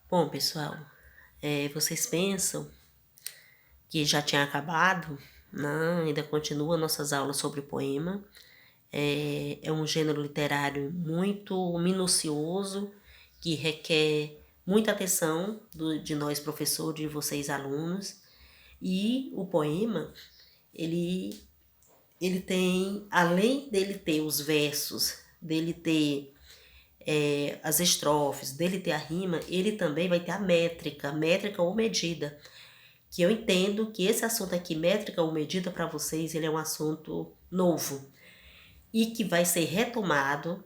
Bom, pessoal, vocês pensam que já tinha acabado? Não, ainda continua nossas aulas sobre poema. É um gênero literário muito minucioso, que requer muita atenção de nós professores, de vocês alunos. E o poema, ele, ele tem, além dele ter os versos, dele ter as estrofes, dele ter a rima, ele também vai ter a métrica ou medida. Que eu entendo que esse assunto aqui, métrica ou medida, para vocês, ele é um assunto novo e que vai ser retomado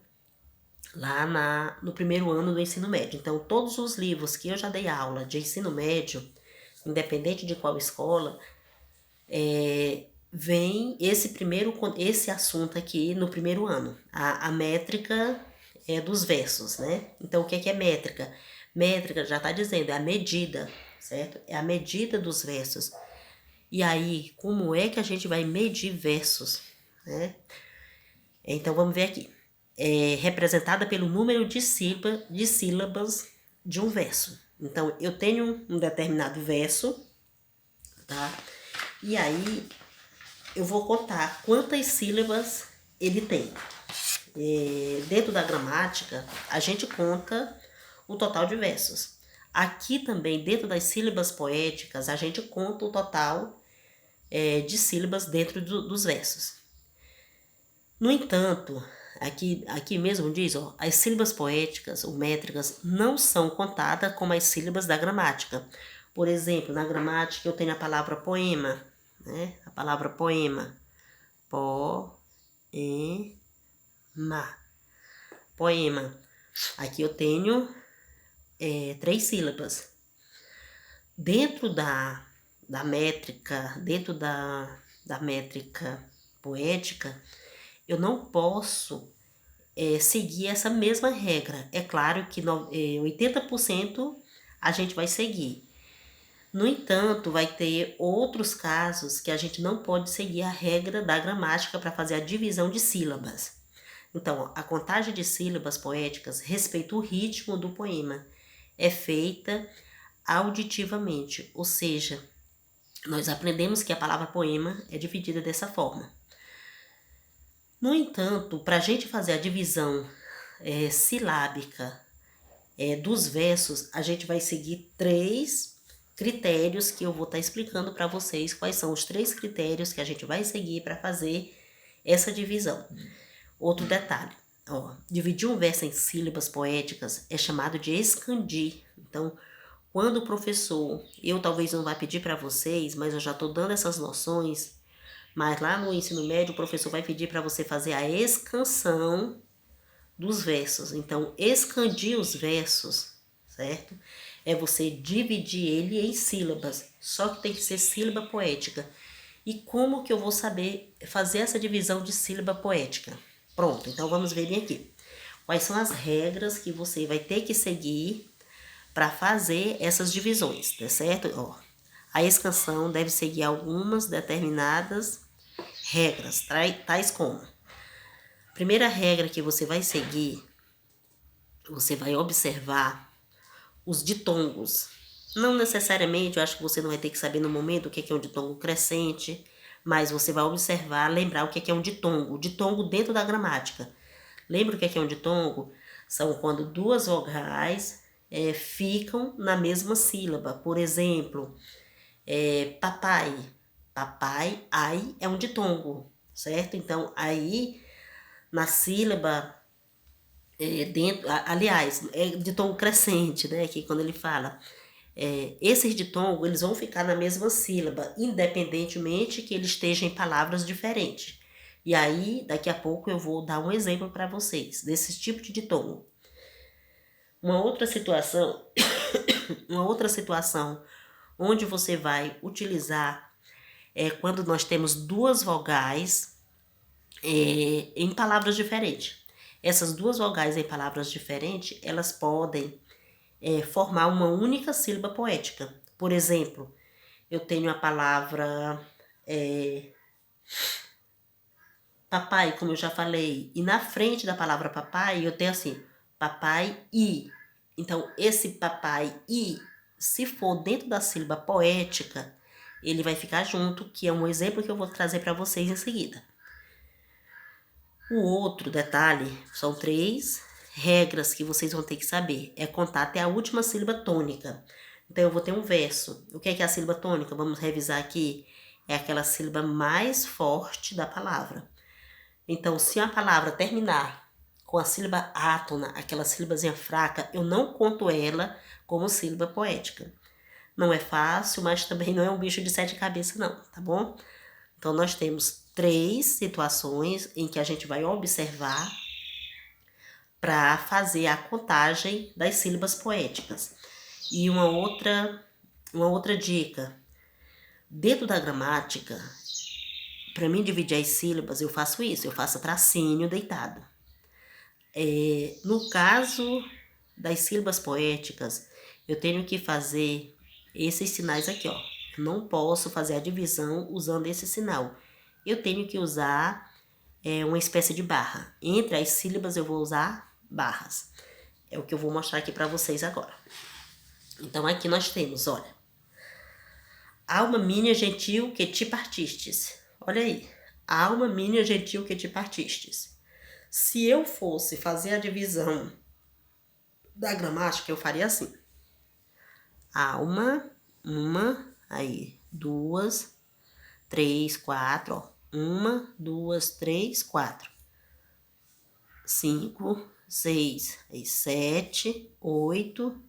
lá no primeiro ano do ensino médio. Então, todos os livros que eu já dei aula de ensino médio, independente de qual escola, vem esse assunto aqui no primeiro ano. A métrica é dos versos, né? Então, o que é métrica? Métrica já está dizendo, é a medida, certo? É a medida dos versos. E aí, como é que a gente vai medir versos, né? Então, vamos ver aqui. É representada pelo número de sílabas de um verso. Então, eu tenho um determinado verso, tá? E aí, eu vou contar quantas sílabas ele tem. Dentro da gramática, a gente conta o total de versos. Aqui também, dentro das sílabas poéticas, a gente conta o total de sílabas dentro dos versos. No entanto, aqui mesmo diz, ó, as sílabas poéticas ou métricas não são contadas como as sílabas da gramática. Por exemplo, na gramática eu tenho a palavra poema, né? A palavra poema. Poema. Aqui eu tenho 3 sílabas. Dentro da métrica, dentro da métrica poética, eu não posso seguir essa mesma regra. É claro que 80% a gente vai seguir. No entanto, vai ter outros casos que a gente não pode seguir a regra da gramática para fazer a divisão de sílabas. Então, a contagem de sílabas poéticas respeita o ritmo do poema. É feita auditivamente, ou seja, nós aprendemos que a palavra poema é dividida dessa forma. No entanto, para a gente fazer a divisão silábica dos versos, a gente vai seguir 3 critérios que eu vou estar explicando para vocês quais são os 3 critérios que a gente vai seguir para fazer essa divisão. Outro detalhe, ó, dividir um verso em sílabas poéticas é chamado de escandir. Então, quando o professor, eu talvez não vá pedir para vocês, mas eu já estou dando essas noções, mas lá no ensino médio o professor vai pedir para você fazer a escansão dos versos. Então, escandir os versos, certo? É você dividir ele em sílabas, só que tem que ser sílaba poética. E como que eu vou saber fazer essa divisão de sílaba poética? Pronto, então vamos ver bem aqui. Quais são as regras que você vai ter que seguir para fazer essas divisões, tá certo? Ó, a escansão deve seguir algumas determinadas regras, tais como: primeira regra que você vai seguir, você vai observar os ditongos. Não necessariamente, eu acho que você não vai ter que saber no momento o que é um ditongo crescente, mas você vai observar, lembrar o que é um ditongo. Ditongo dentro da gramática. Lembra o que é um ditongo? São quando 2 vogais ficam na mesma sílaba. Por exemplo, papai. Papai, ai é um ditongo, certo? Então, aí, na sílaba, aliás, é ditongo crescente, né? Que quando ele fala, esses ditongos, eles vão ficar na mesma sílaba, independentemente que ele esteja em palavras diferentes. E aí, daqui a pouco eu vou dar um exemplo para vocês desse tipo de ditongo. Uma outra situação, onde você vai utilizar quando nós temos 2 vogais em palavras diferentes. Essas 2 vogais em palavras diferentes, elas podem formar uma única sílaba poética. Por exemplo, eu tenho a palavra papai, como eu já falei, e na frente da palavra papai eu tenho assim, papai e. Então, esse papai e, se for dentro da sílaba poética, ele vai ficar junto, que é um exemplo que eu vou trazer para vocês em seguida. O outro detalhe, são 3 regras que vocês vão ter que saber. É contar até a última sílaba tônica. Então, eu vou ter um verso. O que é a sílaba tônica? Vamos revisar aqui. É aquela sílaba mais forte da palavra. Então, se a palavra terminar com a sílaba átona, aquela sílabazinha fraca, eu não conto ela como sílaba poética. Não é fácil, mas também não é um bicho de 7 cabeças não, tá bom? Então, nós temos 3 situações em que a gente vai observar para fazer a contagem das sílabas poéticas. E uma outra dica, dentro da gramática, para mim dividir as sílabas, eu faço isso, eu faço tracinho deitado. No caso das sílabas poéticas, eu tenho que fazer esses sinais aqui, ó. Eu não posso fazer a divisão usando esse sinal. Eu tenho que usar uma espécie de barra. Entre as sílabas eu vou usar barras. É o que eu vou mostrar aqui para vocês agora. Então aqui nós temos, olha. Alma minha gentil que te partistes. Olha aí. Alma minha gentil que te partistes. Se eu fosse fazer a divisão da gramática, eu faria assim. Alma, uma, aí, 2, 3, 4, ó. 1, 2, 3, 4. 5, 6, 7, 8,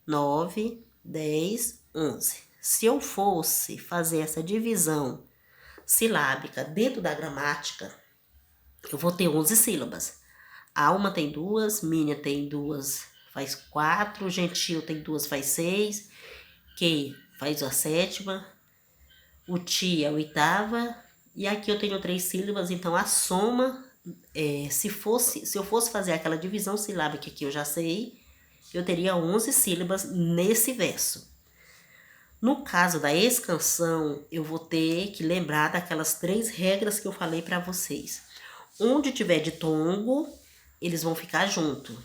9, 10, 11. Se eu fosse fazer essa divisão silábica dentro da gramática, eu vou ter 11 sílabas. Alma tem 2, minha tem 2, faz 4, gentil tem 2, faz 6, que faz a 7ª, o ti é a 8ª, e aqui eu tenho 3 sílabas, então a soma, se eu fosse fazer aquela divisão silábica que eu já sei, eu teria 11 sílabas nesse verso. No caso da escansão, eu vou ter que lembrar daquelas 3 regras que eu falei para vocês. Onde tiver ditongo, eles vão ficar junto.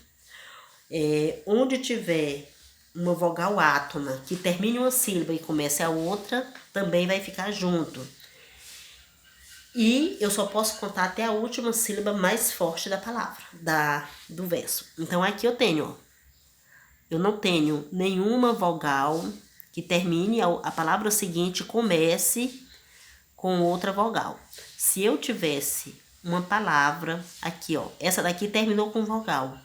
Onde tiver uma vogal átona que termine uma sílaba e comece a outra, também vai ficar junto. E eu só posso contar até a última sílaba mais forte da palavra, do verso. Então aqui eu tenho, ó, eu não tenho nenhuma vogal que termine, a palavra seguinte comece com outra vogal. Se eu tivesse uma palavra aqui, ó, essa daqui terminou com vogal,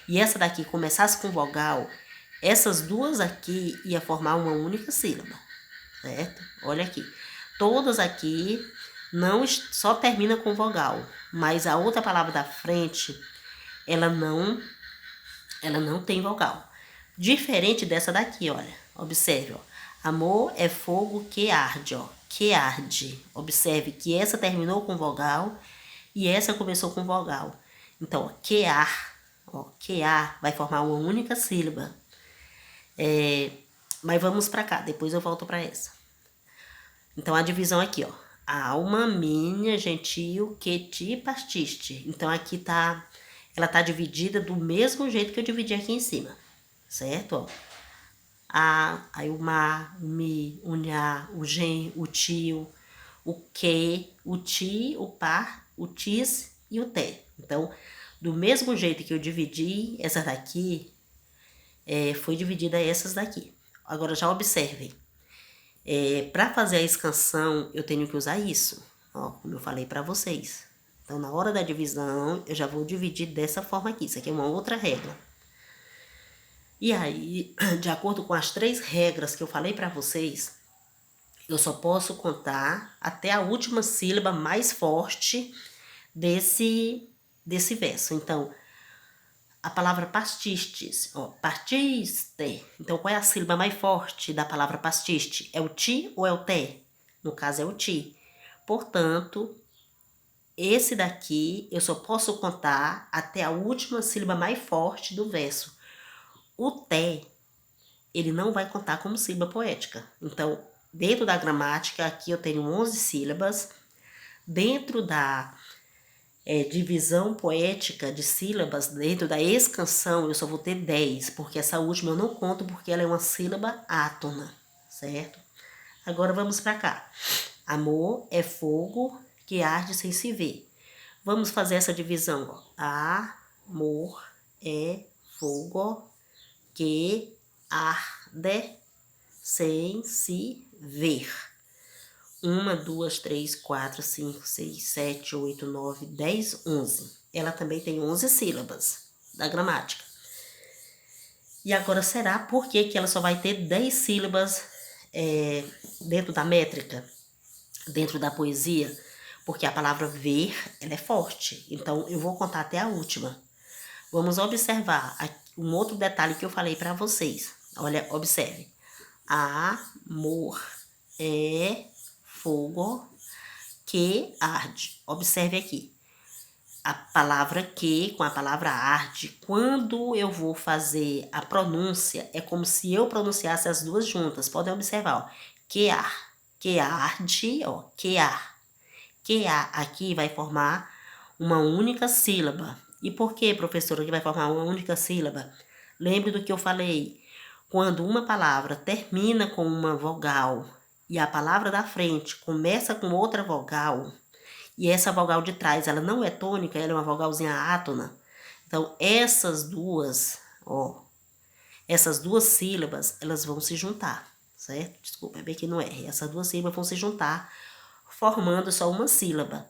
e essa daqui começasse com vogal, essas duas aqui ia formar uma única sílaba, certo? Olha aqui, todas aqui não só termina com vogal, mas a outra palavra da frente, ela não tem vogal. Diferente dessa daqui, olha, observe, ó. Amor é fogo que arde, ó, que arde. Observe que essa terminou com vogal e essa começou com vogal. Então, ó, que ar, vai formar uma única sílaba. Mas vamos para cá, depois eu volto para essa. Então, a divisão aqui, ó. Alma minha gentil que te partiste. Então, aqui ela tá dividida do mesmo jeito que eu dividi aqui em cima, certo? Ó. Aí o ma, o mi, o nha, o gen, o tio, o que, o ti, o par, o tis e o te. Então, do mesmo jeito que eu dividi essa daqui, foi dividida essas daqui. Agora já observem. Para fazer a escansão, eu tenho que usar isso, ó, como eu falei para vocês. Então, na hora da divisão, eu já vou dividir dessa forma aqui. Isso aqui é uma outra regra. E aí, de acordo com as 3 regras que eu falei para vocês, eu só posso contar até a última sílaba mais forte desse verso. Então, a palavra pastistes, ó, partiste. Então, qual é a sílaba mais forte da palavra pastiste? É o ti ou é o te? No caso, é o ti. Portanto, esse daqui eu só posso contar até a última sílaba mais forte do verso. O te, ele não vai contar como sílaba poética. Então, dentro da gramática, aqui eu tenho 11 sílabas. Dentro da divisão poética de sílabas dentro da escansão, eu só vou ter 10, porque essa última eu não conto porque ela é uma sílaba átona, certo? Agora vamos para cá. Amor é fogo que arde sem se ver. Vamos fazer essa divisão, ó. Amor é fogo que arde sem se ver. 1, 2, 3, 4, 5, 6, 7, 8, 9, 10, 11. Ela também tem 11 sílabas da gramática. E agora será por que ela só vai ter 10 sílabas dentro da métrica, dentro da poesia? Porque a palavra ver, ela é forte. Então, eu vou contar até a última. Vamos observar um outro detalhe que eu falei para vocês. Olha, observe. Amor é fogo que arde. Observe aqui. A palavra que com a palavra arde, quando eu vou fazer a pronúncia, é como se eu pronunciasse as duas juntas. Podem observar, ó. Que arde, ó, que aqui vai formar uma única sílaba. E por que, professora, que vai formar uma única sílaba? Lembre do que eu falei. Quando uma palavra termina com uma vogal e a palavra da frente começa com outra vogal, e essa vogal de trás, ela não é tônica, ela é uma vogalzinha átona. Então, essas duas sílabas, elas vão se juntar, certo? Desculpa, é bem que não é. Essas duas sílabas vão se juntar, formando só uma sílaba.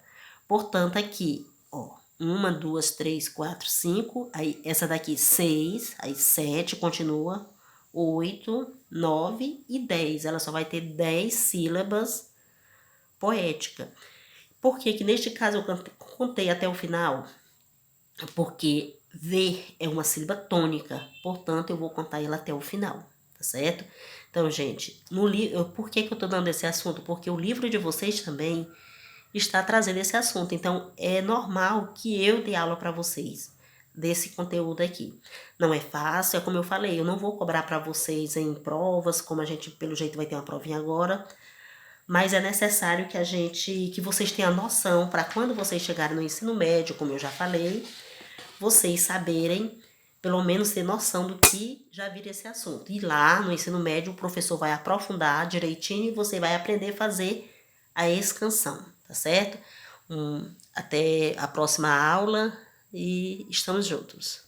Portanto, aqui, ó, 1, 2, 3, 4, 5, aí essa daqui 6, aí 7, continua, 8, 9 e 10. Ela só vai ter 10 sílabas poéticas. Por que neste caso eu contei até o final? Porque ver é uma sílaba tônica, portanto eu vou contar ela até o final, tá certo? Então, gente, por que eu tô dando esse assunto? Porque o livro de vocês também está trazendo esse assunto, então é normal que eu dê aula para vocês desse conteúdo aqui. Não é fácil, é como eu falei, eu não vou cobrar para vocês em provas, como a gente pelo jeito vai ter uma provinha agora, mas é necessário que vocês tenham noção para quando vocês chegarem no ensino médio, como eu já falei, vocês saberem, pelo menos ter noção do que já vira esse assunto. E lá no ensino médio o professor vai aprofundar direitinho e você vai aprender a fazer a escansão, tá certo? Até a próxima aula e estamos juntos.